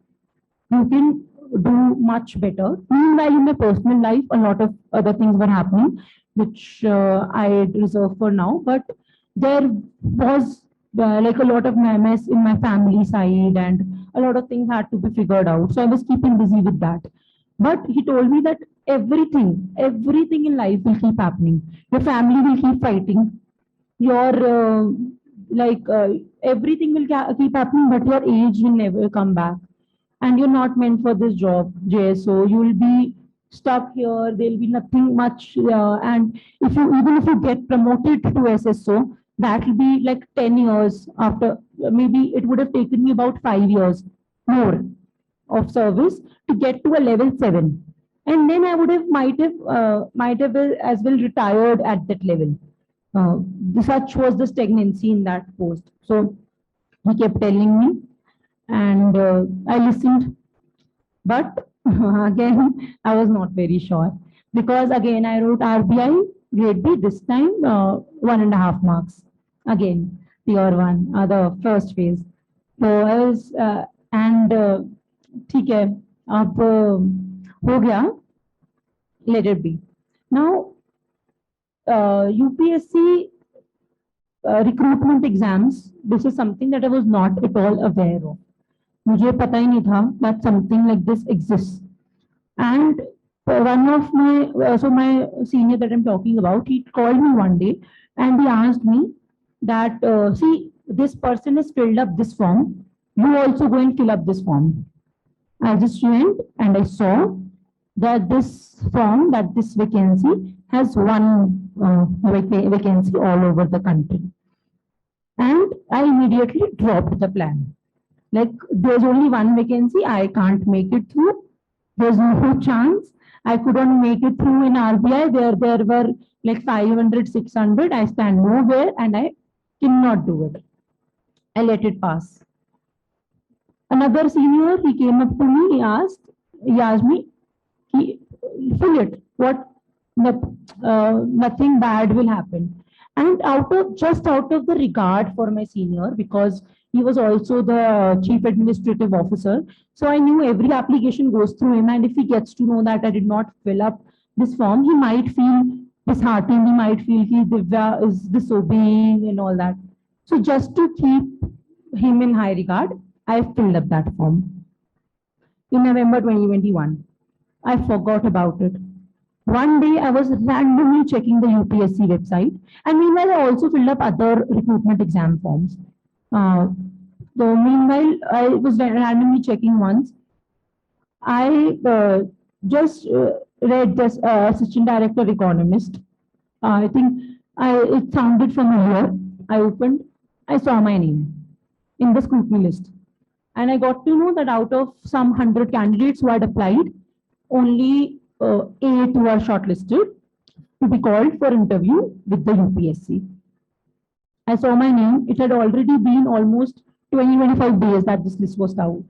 You can do much better. Meanwhile, in my personal life, a lot of other things were happening, which I reserve for now. But there was like a lot of mess in my family side, and a lot of things had to be figured out. So I was keeping busy with that. But he told me that everything in life will keep happening. Your family will keep fighting. Your everything will keep happening, but your age will never come back. And you're not meant for this job, JSO. You will be stuck here. There'll be nothing much. And even if you get promoted to SSO, that will be like 10 years after. Maybe it would have taken me about 5 years more of service to get to a level 7. And then I might have as well retired at that level. Such was the stagnancy in that post. So he kept telling me, and I listened. But again, I was not very sure, because again, I wrote RBI, grade B, this time 1.5 marks. Again, tier 1, the first phase. So I was, and ठीक है, अब हो गया, let it be. Now, UPSC recruitment exams, this is something that I was not at all aware of. मुझे पता ही नहीं था that something like this exists. And one of my, so my senior that I'm talking about, he called me one day and he asked me that, see, this person has filled up this form. You also go and fill up this form. I just went and I saw that this form, that this vacancy has one vacancy all over the country. And I immediately dropped the plan. Like, there's only one vacancy, I can't make it through. There's no chance. I couldn't make it through in RBI. There were like 500, 600. I stand nowhere and I cannot do it. I let it pass. Another senior, he came up to me, he asked me, fill it. Nothing bad will happen. And just out of the regard for my senior, because he was also the chief administrative officer, so I knew every application goes through him, and if he gets to know that I did not fill up this form, he might feel disheartened, he might feel Divya is disobeying and all that. So just to keep him in high regard, I filled up that form. In November 2021, I forgot about it. One day I was randomly checking the UPSC website, and meanwhile I also filled up other recruitment exam forms. So meanwhile, I was randomly checking once. I just read this assistant director economist. I think it sounded familiar. I opened, I saw my name in the scrutiny list. And I got to know that out of some 100 candidates who had applied, only 8 were shortlisted to be called for interview with the UPSC. I saw my name. It had already been almost 20-25 days that this list was out.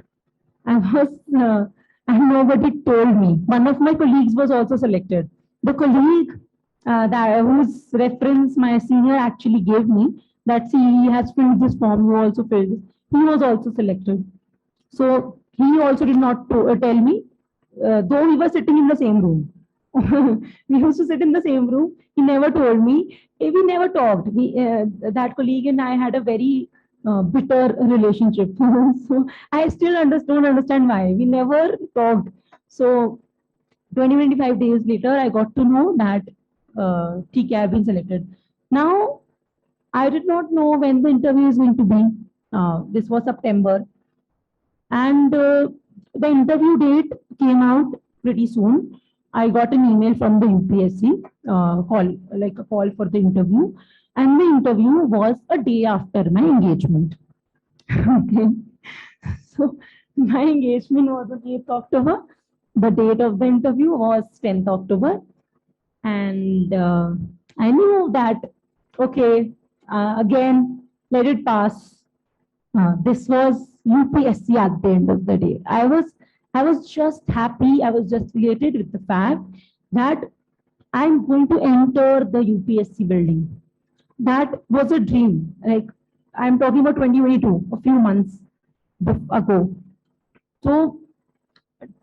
I was, and nobody told me. One of my colleagues was also selected. The colleague that whose reference my senior actually gave me, that see, he has filled this form, you also filled this. He was also selected. So he also did not tell me, though we were sitting in the same room. We used to sit in the same room. He never told me. We never talked. That colleague and I had a very bitter relationship. So I still don't understand why. We never talked. So 20-25 days later, I got to know that TK have been selected. Now, I did not know when the interview is going to be. This was September. And the interview date came out pretty soon. I got an email from the UPSC call, like a call for the interview, and the interview was a day after my engagement. Okay, so my engagement was on 8th October. The date of the interview was 10th October, and I knew that okay, again, let it pass. This was UPSC at the end of the day. I was just happy. I was just elated with the fact that I'm going to enter the UPSC building. That was a dream. Like I'm talking about 2022, a few months ago. So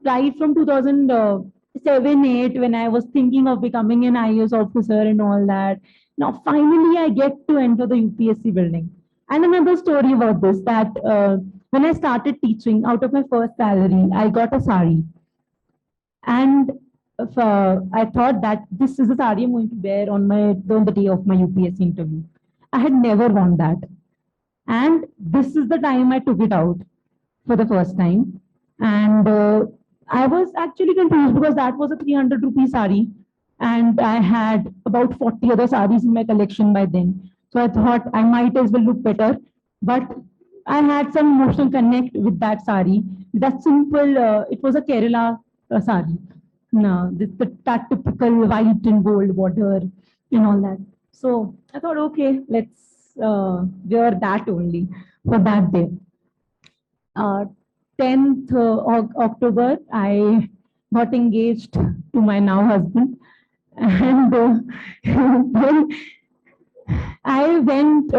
right from 2007, 8, when I was thinking of becoming an IAS officer and all that. Now finally I get to enter the UPSC building. And another story about this, that when I started teaching, out of my first salary, I got a sari. And I thought that this is the sari I'm going to wear on the day of my UPSC interview. I had never worn that. And this is the time I took it out for the first time. And I was actually confused because that was a 300 rupee sari. And I had about 40 other saris in my collection by then. So I thought I might as well look better. But I had some emotional connect with that sari. That simple, it was a Kerala sari. No, that typical white and gold border and all that. So I thought, okay, let's wear that only for that day. 10th October, I got engaged to my now husband. And then I went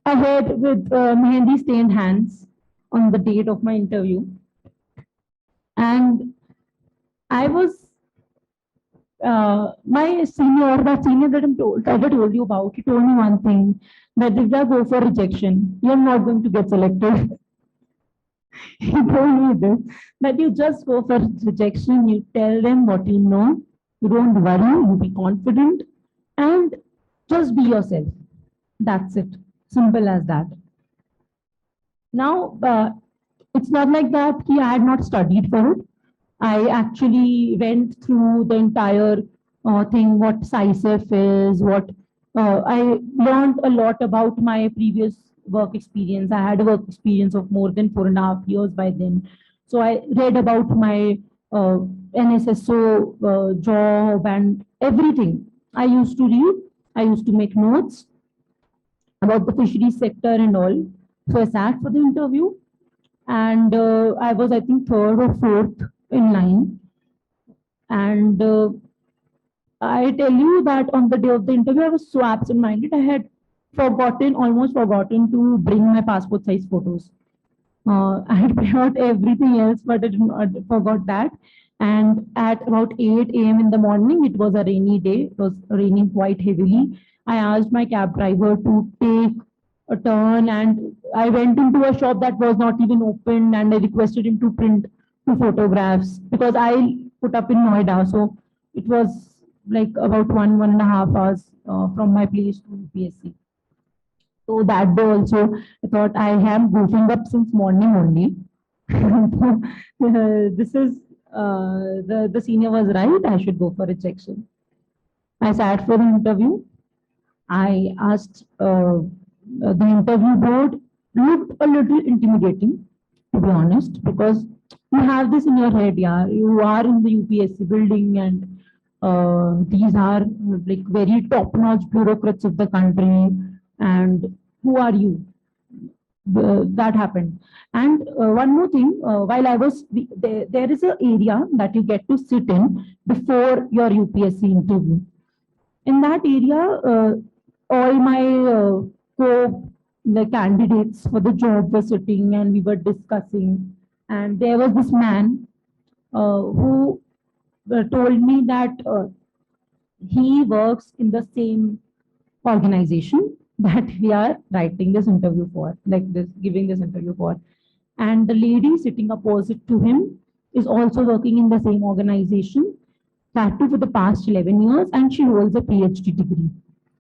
ahead with mehendi stained hands on the date of my interview. And I was, my senior, that senior that I told you about, he told me one thing, that if I go for rejection, you're not going to get selected. He told me this, that you just go for rejection, you tell them what you know, you don't worry, you be confident, and just be yourself. That's it. Simple as that. Now, it's not like that I had not studied for it. I actually went through the entire thing, what SciSef is, what I learned a lot about my previous work experience. I had a work experience of more than 4.5 years by then. So I read about my NSSO job and everything. I used to read, I used to make notes about the fisheries sector and all. So I sat for the interview, and I was, I think, third or fourth in line. And I tell you that on the day of the interview, I was so absent-minded. I had almost forgotten to bring my passport size photos. I had brought everything else, but I forgot that. And at about 8 a.m. in the morning, it was a rainy day. It was raining quite heavily. I asked my cab driver to take a turn, and I went into a shop that was not even open, and I requested him to print 2 photographs because I put up in Noida. So it was like about 1.5 hours from my place to UPSC. So that day also, I thought I am goofing up since morning only. This is the senior was right. I should go for rejection. I sat for the interview. I asked the interview board looked a little intimidating, to be honest, because you have this in your head, yeah. You are in the UPSC building, and these are like very top-notch bureaucrats of the country. And who are you? that happened. And one more thing, while I was there is an area that you get to sit in before your UPSC interview. In that area, all my co the candidates for the job were sitting and we were discussing. And there was this man who told me that he works in the same organization that we are writing this interview for, like this, giving this interview for. And the lady sitting opposite to him is also working in the same organization, that too for the past 11 years, and she holds a PhD degree.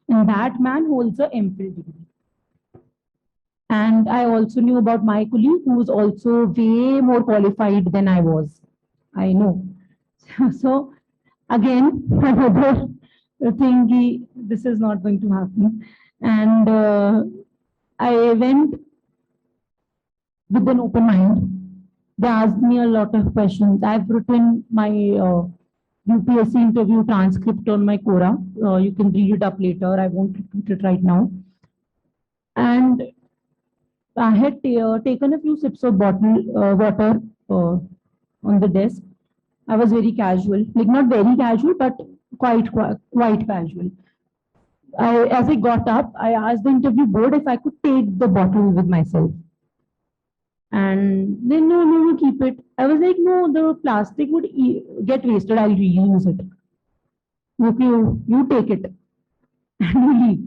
And that man holds a MPhil degree. And I also knew about my colleague who was also way more qualified than I was. I know. So again, another thing, this is not going to happen. And I went with an open mind. They asked me a lot of questions. I've written my UPSC interview transcript on my Quora. You can read it up later. I won't repeat it right now. And I had taken a few sips of water on the desk. I was very casual, like not very casual, but quite casual. As I got up, I asked the interview board if I could take the bottle with myself. And they no, keep it. I was like, no, the plastic would get wasted. I'll reuse it. Okay, you take it and you leave.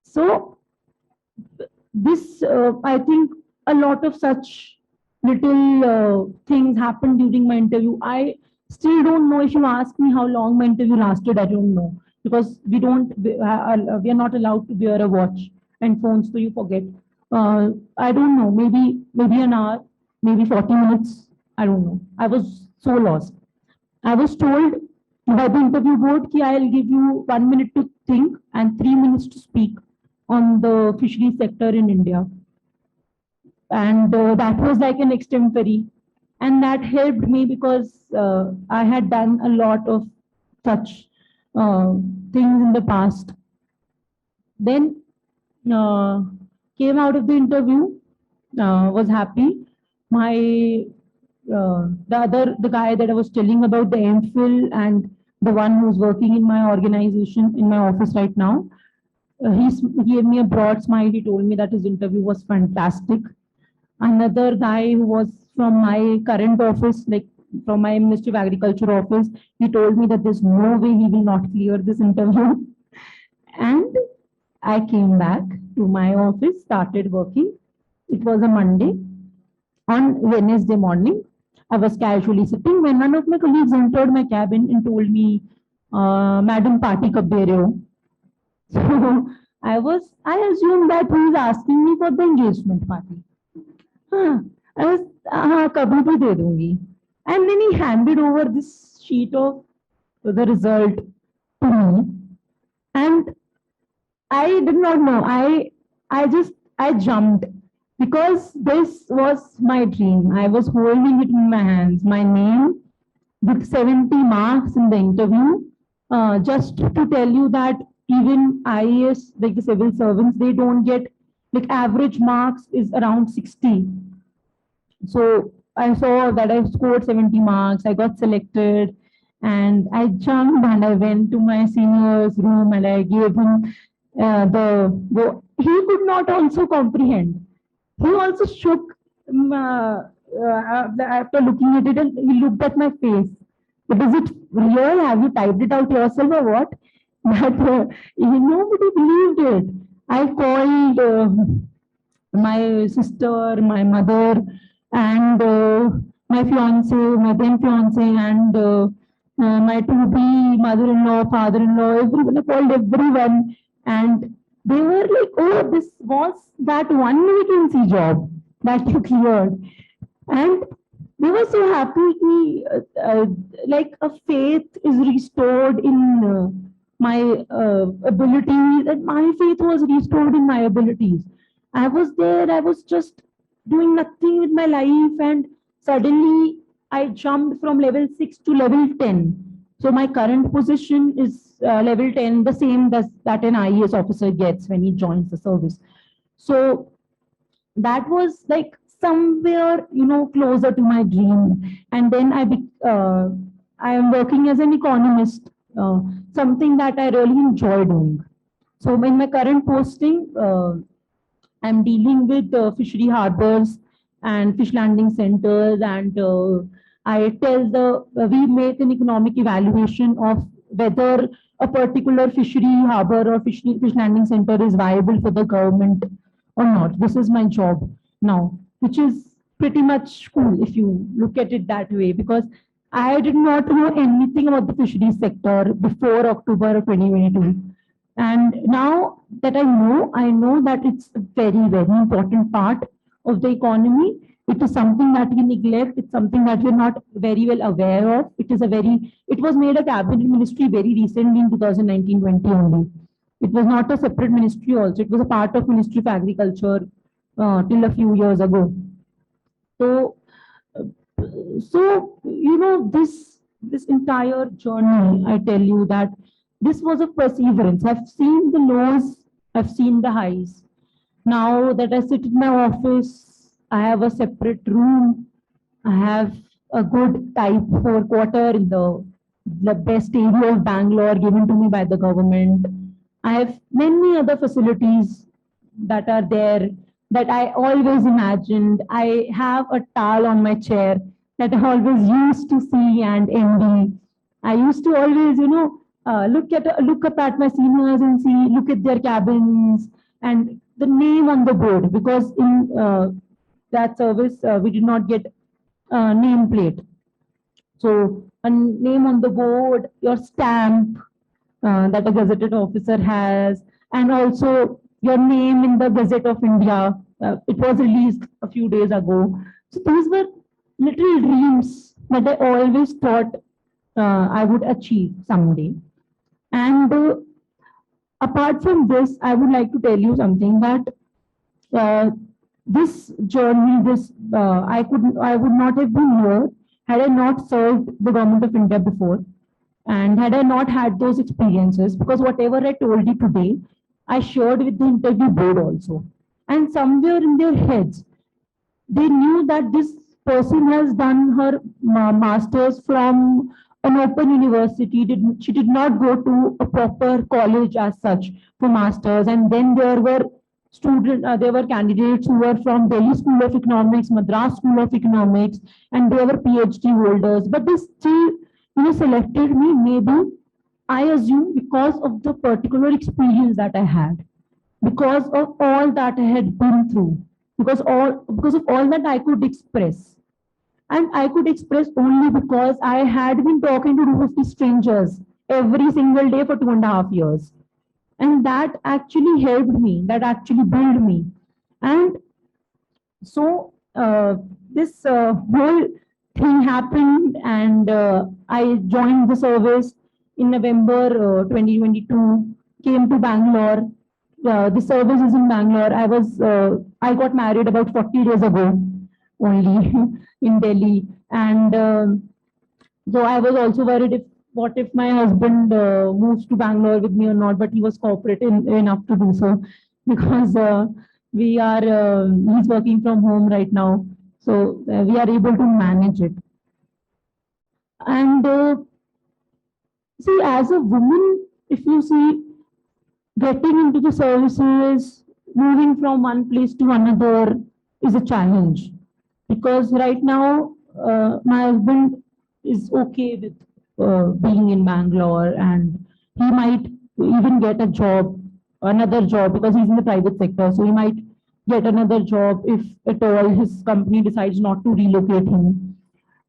So this, I think, a lot of such little things happened during my interview. I still don't know. If you ask me how long my interview lasted, I don't know, because we are not allowed to wear a watch and phones, so you forget. I don't know, maybe an hour, maybe 40 minutes. I don't know. I was so lost. I was told by the interview board that I'll give you 1 minute to think and 3 minutes to speak on the fisheries sector in India. And that was like an extempore. And that helped me because I had done a lot of such things in the past. Then came out of the interview, was happy. The guy that I was telling about, the MPhil, and the one who's working in my organization, in my office right now, he gave me a broad smile. He told me that his interview was fantastic. Another guy who was from my current office, like from my Ministry of Agriculture office, he told me that there's no way he will not clear this interview. And I came back to my office, started working. It was a Monday. On Wednesday morning, I was casually sitting when one of my colleagues entered my cabin and told me, Madam, party kab de rahe ho? So I assumed that he was asking me for the engagement party. I was, kabhi bhi de dungi. And then he handed over this sheet of the result to me. And I did not know. I jumped because this was my dream. I was holding it in my hands. My name with 70 marks in the interview. Just to tell you that even IAS, like the civil servants, they don't get, like average marks is around 60. So I saw that I scored 70 marks. I got selected and I jumped and I went to my senior's room and I gave him he could not also comprehend. He also shook after looking at it, and he looked at my face. But is it real? Have you typed it out yourself or what? But nobody believed it. I called my sister, my mother, and my fiance, my then fiance, and my to-be mother-in-law, father-in-law, everyone. I called everyone. And they were like, oh, this was that one vacancy job that you cleared. And they were so happy. Like a faith is restored in my abilities, and my faith was restored in my abilities. I was there, I was just doing nothing with my life, and suddenly I jumped from level 6 to level 10. So my current position is level 10, the same that an IAS officer gets when he joins the service. So that was like somewhere, closer to my dream. And then I am working as an economist, something that I really enjoy doing. So in my current posting, I'm dealing with fishery harbors and fish landing centers, and I tell we make an economic evaluation of whether a particular fishery harbor or fish landing center is viable for the government or not. This is my job now, which is pretty much cool if you look at it that way, because I did not know anything about the fisheries sector before October of 2022. And now that I know that it's a very, very important part of the economy. It is something that we neglect. It's something that we're not very well aware of. It was made a cabinet ministry very recently in 2019-20 only. It was not a separate ministry also. It was a part of Ministry of Agriculture till a few years ago. So, uh, this entire journey, I tell you that this was a perseverance. I've seen the lows, I've seen the highs. Now that I sit in my office, I have a separate room. I have a good type 4 quarter in the best area of Bangalore given to me by the government. I have many other facilities that are there that I always imagined. I have a towel on my chair that I always used to see and envy. I used to always, look up at my seniors and look at their cabins and the name on the board, because in that service we did not get name plate. So a name on the board, your stamp that a gazetted officer has, and also your name in the Gazette of India. It was released a few days ago. So these were little dreams that I always thought I would achieve someday. And apart from this, I would like to tell you something that uh, this journey, I would not have been here had I not served the government of India before, and had I not had those experiences. Because whatever I told you today, I shared with the interview board also, and somewhere in their heads, they knew that this person has done her masters from an open university. She did not go to a proper college as such for masters. And then there were candidates who were from Delhi School of Economics, Madras School of Economics, and they were PhD holders. But they still, selected me. Maybe I assume because of the particular experience that I had, because of all that I had been through, because of all that I could express. And I could express only because I had been talking to 250 strangers every single day for 2.5 years. And that actually helped me, that actually built me. And so this whole thing happened, and I joined the service in November 2022, came to Bangalore. The service is in Bangalore. I got married about 40 days ago only in Delhi. And so I was also worried what if my husband moves to Bangalore with me or not, but he was cooperative enough to do so, because he's working from home right now. So we are able to manage it. And see, as a woman, if you see, getting into the services, moving from one place to another is a challenge, because right now my husband is okay with being in Bangalore, and he might even get another job, because he's in the private sector. So he might get another job if at all his company decides not to relocate him.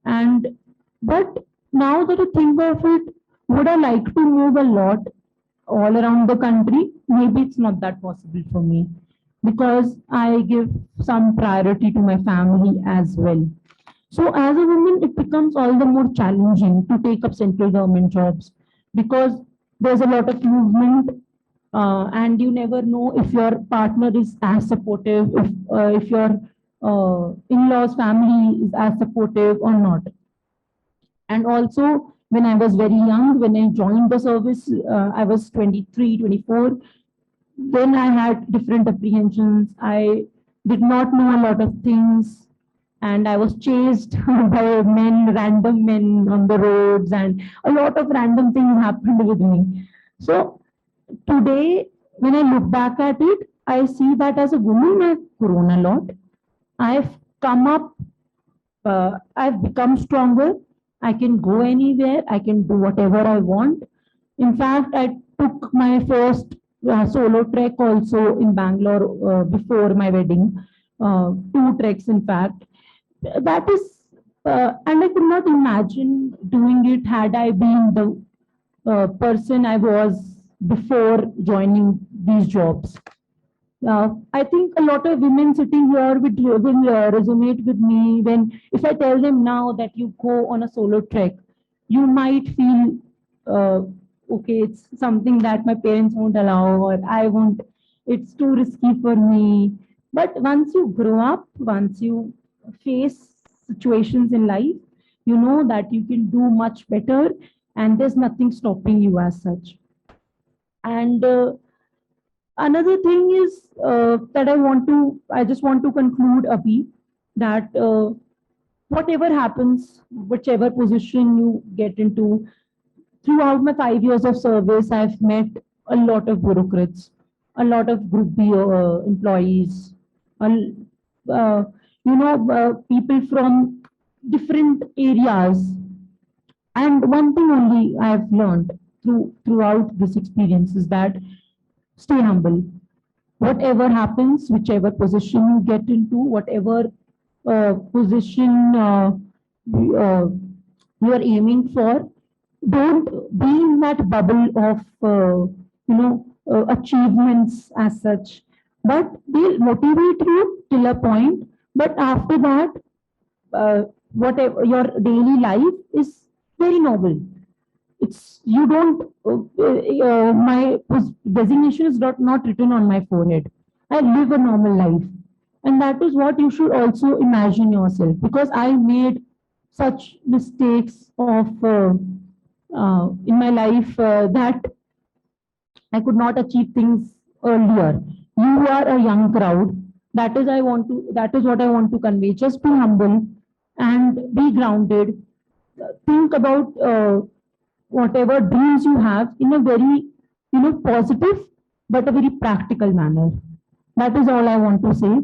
And but now that I think of it, would I like to move a lot all around the country? Maybe it's not that possible for me, because I give some priority to my family as well. So as a woman, it becomes all the more challenging to take up central government jobs, because there's a lot of movement, and you never know if your partner is as supportive, if your in-laws family is as supportive or not. And also, when I was very young, when I joined the service, I was 23, 24. Then I had different apprehensions. I did not know a lot of things, and I was chased by men, random men on the roads, and a lot of random things happened with me. So today, when I look back at it, I see that as a woman, I've grown a lot. I've come up, I've become stronger. I can go anywhere, I can do whatever I want. In fact, I took my first solo trek also in Bangalore before my wedding, two treks, in fact. That is, and I could not imagine doing it had I been the person I was before joining these jobs. I think a lot of women sitting here will resonate with me when, if I tell them now that you go on a solo trek, you might feel, uh, okay, it's something that my parents won't allow, or I won't, it's too risky for me. But once you grow up, once you face situations in life, you know that you can do much better, and there's nothing stopping you as such. And another thing is that I just want to conclude, Abhi, that whatever happens, whichever position you get into, throughout my 5 years of service, I've met a lot of bureaucrats, a lot of group B employees, uh, people from different areas. And one thing only I've learned throughout this experience is that stay humble. Whatever happens, whichever position you get into, whatever position uh, you are aiming for, don't be in that bubble of achievements as such, but they'll motivate you till a point. But after that, whatever your daily life is very noble. It's you don't my designation is not written on my forehead. I live a normal life, and that is what you should also imagine yourself, because I made such mistakes of in my life that I could not achieve things earlier. You are a young crowd. That is what I want to convey. Just be humble and be grounded. Think about whatever dreams you have in a very, positive but a very practical manner. That is all I want to say.